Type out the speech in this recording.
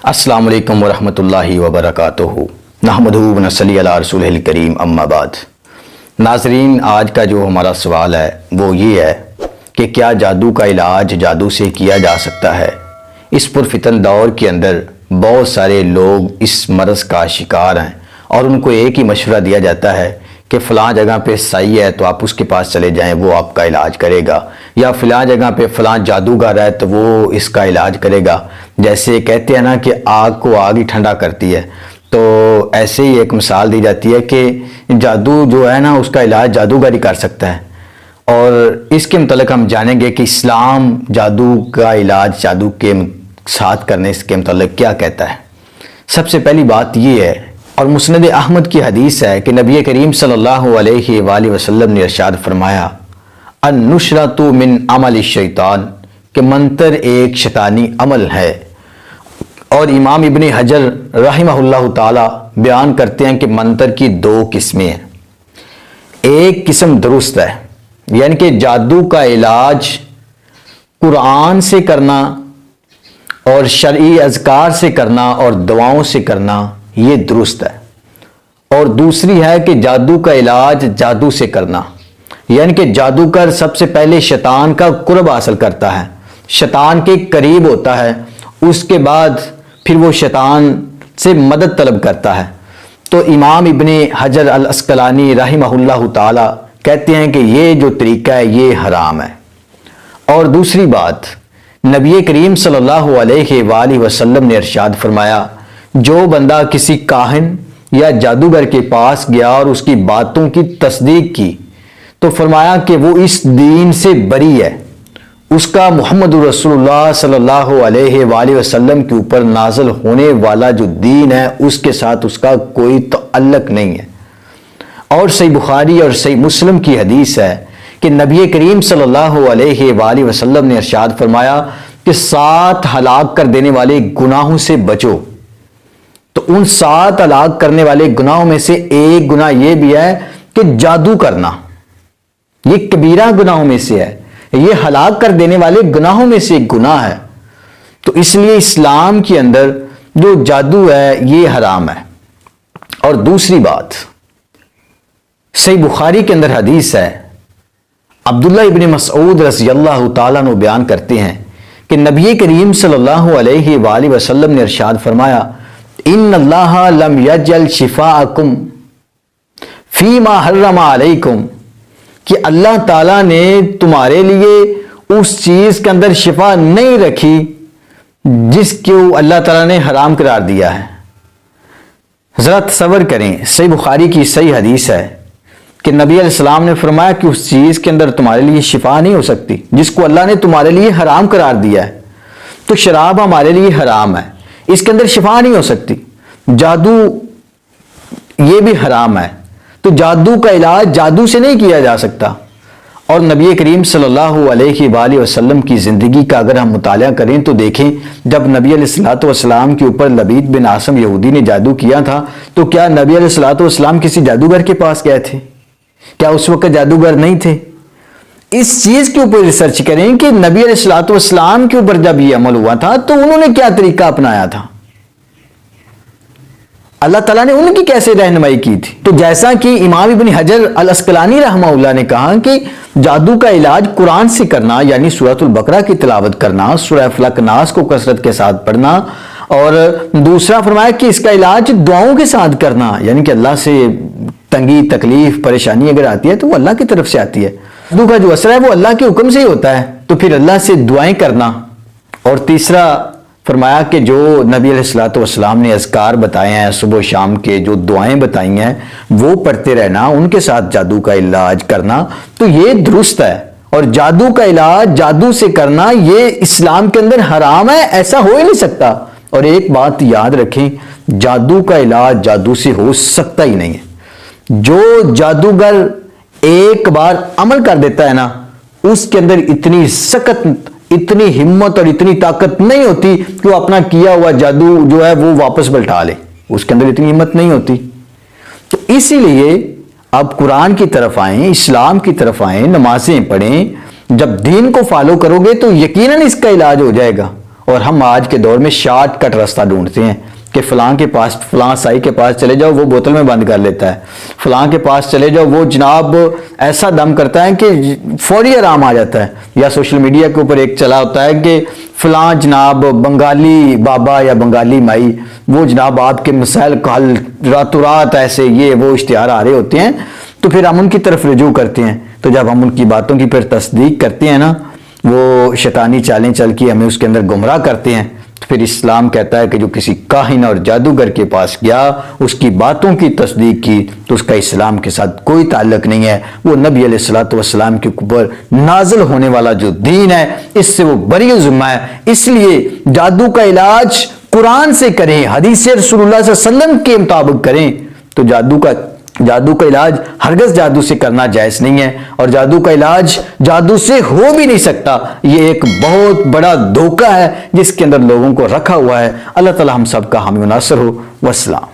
السلام علیکم ورحمۃ اللہ وبرکاتہ۔ نحمدہ و نصلی علی رسولہ الکریم، اما بعد۔ ناظرین، آج کا جو ہمارا سوال ہے وہ یہ ہے کہ کیا جادو کا علاج جادو سے کیا جا سکتا ہے؟ اس پرفتن دور کے اندر بہت سارے لوگ اس مرض کا شکار ہیں اور ان کو ایک ہی مشورہ دیا جاتا ہے کہ فلاں جگہ پہ سائی ہے تو آپ اس کے پاس چلے جائیں، وہ آپ کا علاج کرے گا، یا فلاں جگہ پہ فلاں جادوگر ہے تو وہ اس کا علاج کرے گا۔ جیسے کہتے ہیں نا کہ آگ کو آگ ہی ٹھنڈا کرتی ہے، تو ایسے ہی ایک مثال دی جاتی ہے کہ جادو جو ہے نا اس کا علاج جادوگر ہی کر سکتا ہے۔ اور اس کے متعلق ہم جانیں گے کہ اسلام جادو کا علاج جادو کے ساتھ کرنے اس کے متعلق کیا کہتا ہے۔ سب سے پہلی بات یہ ہے، اور مسند احمد کی حدیث ہے کہ نبی کریم صلی اللہ علیہ وآلہ وسلم نے ارشاد فرمایا، النشرۃ من عمل الشیطان، کہ منتر ایک شیطانی عمل ہے۔ اور امام ابن حجر رحمہ اللہ تعالی بیان کرتے ہیں کہ منتر کی دو قسمیں ہیں۔ ایک قسم درست ہے، یعنی کہ جادو کا علاج قرآن سے کرنا اور شرعی اذکار سے کرنا اور دعاؤں سے کرنا، یہ درست ہے۔ اور دوسری ہے کہ جادو کا علاج جادو سے کرنا، یعنی کہ جادوگر سب سے پہلے شیطان کا قرب حاصل کرتا ہے، شیطان کے قریب ہوتا ہے، اس کے بعد پھر وہ شیطان سے مدد طلب کرتا ہے۔ تو امام ابن حجر العسقلانی رحمہ اللہ تعالی کہتے ہیں کہ یہ جو طریقہ ہے یہ حرام ہے۔ اور دوسری بات، نبی کریم صلی اللہ علیہ وآلہ وسلم نے ارشاد فرمایا، جو بندہ کسی کاہن یا جادوگر کے پاس گیا اور اس کی باتوں کی تصدیق کی تو فرمایا کہ وہ اس دین سے بری ہے، اس کا محمد رسول اللہ صلی اللہ علیہ وآلہ وسلم کے اوپر نازل ہونے والا جو دین ہے اس کے ساتھ اس کا کوئی تعلق نہیں ہے۔ اور صحیح بخاری اور صحیح مسلم کی حدیث ہے کہ نبی کریم صلی اللہ علیہ وآلہ وسلم نے ارشاد فرمایا کہ 7 ہلاک کر دینے والے گناہوں سے بچو۔ تو ان 7 ہلاک کرنے والے گناہوں میں سے ایک گناہ یہ بھی ہے کہ جادو کرنا، یہ کبیرہ گناہوں میں سے ہے، یہ ہلاک کر دینے والے گناہوں میں سے ایک گناہ ہے۔ تو اس لیے اسلام کے اندر جو جادو ہے یہ حرام ہے۔ اور دوسری بات، صحیح بخاری کے اندر حدیث ہے، عبداللہ ابن مسعود رضی اللہ تعالیٰ عنہ بیان کرتے ہیں کہ نبی کریم صلی اللہ علیہ وآلہ وسلم نے ارشاد فرمایا، ان اللہ لم یجعل شفاءکم فیما حرم علیکم، کہ اللہ تعالیٰ نے تمہارے لیے اس چیز کے اندر شفا نہیں رکھی جس کو اللہ تعالیٰ نے حرام قرار دیا ہے۔ ذرا تصور کریں، صحیح بخاری کی صحیح حدیث ہے کہ نبی علیہ السلام نے فرمایا کہ اس چیز کے اندر تمہارے لیے شفا نہیں ہو سکتی جس کو اللہ نے تمہارے لیے حرام قرار دیا ہے۔ تو شراب ہمارے لیے حرام ہے، اس کے اندر شفا نہیں ہو سکتی۔ جادو یہ بھی حرام ہے، تو جادو کا علاج جادو سے نہیں کیا جا سکتا۔ اور نبی کریم صلی اللہ علیہ وآلہ وسلم کی زندگی کا اگر ہم مطالعہ کریں تو دیکھیں، جب نبی علیہ الصلوۃ والسلام کے اوپر لبید بن عاصم یہودی نے جادو کیا تھا تو کیا نبی علیہ الصلوۃ والسلام کسی جادوگر کے پاس گئے تھے؟ کیا اس وقت جادوگر نہیں تھے؟ اس چیز کے اوپر ریسرچ کریں کہ نبی علیہ الصلوۃ والسلام کے اوپر جب یہ عمل ہوا تھا تو انہوں نے کیا طریقہ اپنایا تھا، اللہ تعالیٰ نے ان کی کیسے رہنمائی کی تھی۔ تو جیسا کہ امام ابن حجر العسقلانی رحمہ اللہ نے کہا کہ جادو کا علاج قرآن سے کرنا، یعنی سورۃ البقرہ کی تلاوت کرنا، سورہ فلق ناس کو کثرت کے ساتھ پڑھنا، اور دوسرا فرمایا کہ اس کا علاج دعاؤں کے ساتھ کرنا، یعنی کہ اللہ سے تنگی، تکلیف، پریشانی اگر آتی ہے تو وہ اللہ کی طرف سے آتی ہے، جادو کا جو اثر ہے وہ اللہ کے حکم سے ہی ہوتا ہے، تو پھر اللہ سے دعائیں کرنا۔ اور تیسرا فرمایا کہ جو نبی علیہ الصلوۃ والسلام نے اذکار بتائے ہیں، صبح و شام کے جو دعائیں بتائی ہیں وہ پڑھتے رہنا، ان کے ساتھ جادو کا علاج کرنا، تو یہ درست ہے۔ اور جادو کا علاج جادو سے کرنا یہ اسلام کے اندر حرام ہے، ایسا ہو ہی نہیں سکتا۔ اور ایک بات یاد رکھیں، جادو کا علاج جادو سے ہو سکتا ہی نہیں ہے۔ جو جادوگر ایک بار عمل کر دیتا ہے نا، اس کے اندر اتنی سخت، اتنی ہمت اور اتنی طاقت نہیں ہوتی کہ وہ اپنا کیا ہوا جادو جو ہے وہ واپس پلٹا لے، اس کے اندر اتنی ہمت نہیں ہوتی۔ تو اسی لیے اب قرآن کی طرف آئیں، اسلام کی طرف آئیں، نمازیں پڑھیں، جب دین کو فالو کرو گے تو یقیناً اس کا علاج ہو جائے گا۔ اور ہم آج کے دور میں شارٹ کٹ راستہ ڈھونڈتے ہیں کہ فلاں کے پاس، فلاں سائی کے پاس چلے جاؤ، وہ بوتل میں بند کر لیتا ہے، فلاں کے پاس چلے جاؤ، وہ جناب ایسا دم کرتا ہے کہ فوری آرام آ جاتا ہے۔ یا سوشل میڈیا کے اوپر ایک چلا ہوتا ہے کہ فلاں جناب بنگالی بابا یا بنگالی مائی، وہ جناب آپ کے مسائل کا حل راتوں رات، ایسے یہ وہ اشتہار آ رہے ہوتے ہیں، تو پھر ہم ان کی طرف رجوع کرتے ہیں۔ تو جب ہم ان کی باتوں کی پھر تصدیق کرتے ہیں نا، وہ شیطانی چالیں چل کے ہمیں اس کے اندر گمراہ کرتے ہیں، تو پھر اسلام کہتا ہے کہ جو کسی کاہن اور جادوگر کے پاس گیا، اس کی باتوں کی تصدیق کی، تو اس کا اسلام کے ساتھ کوئی تعلق نہیں ہے، وہ نبی علیہ الصلوۃ والسلام کے اوپر نازل ہونے والا جو دین ہے اس سے وہ بری ذمہ ہے۔ اس لیے جادو کا علاج قرآن سے کریں، حدیث رسول اللہ صلی اللہ علیہ وسلم کے مطابق کریں، تو جادو کا علاج ہرگز جادو سے کرنا جائز نہیں ہے، اور جادو کا علاج جادو سے ہو بھی نہیں سکتا۔ یہ ایک بہت بڑا دھوکہ ہے جس کے اندر لوگوں کو رکھا ہوا ہے۔ اللہ تعالی ہم سب کا حامی و ناصر ہو۔ والسلام۔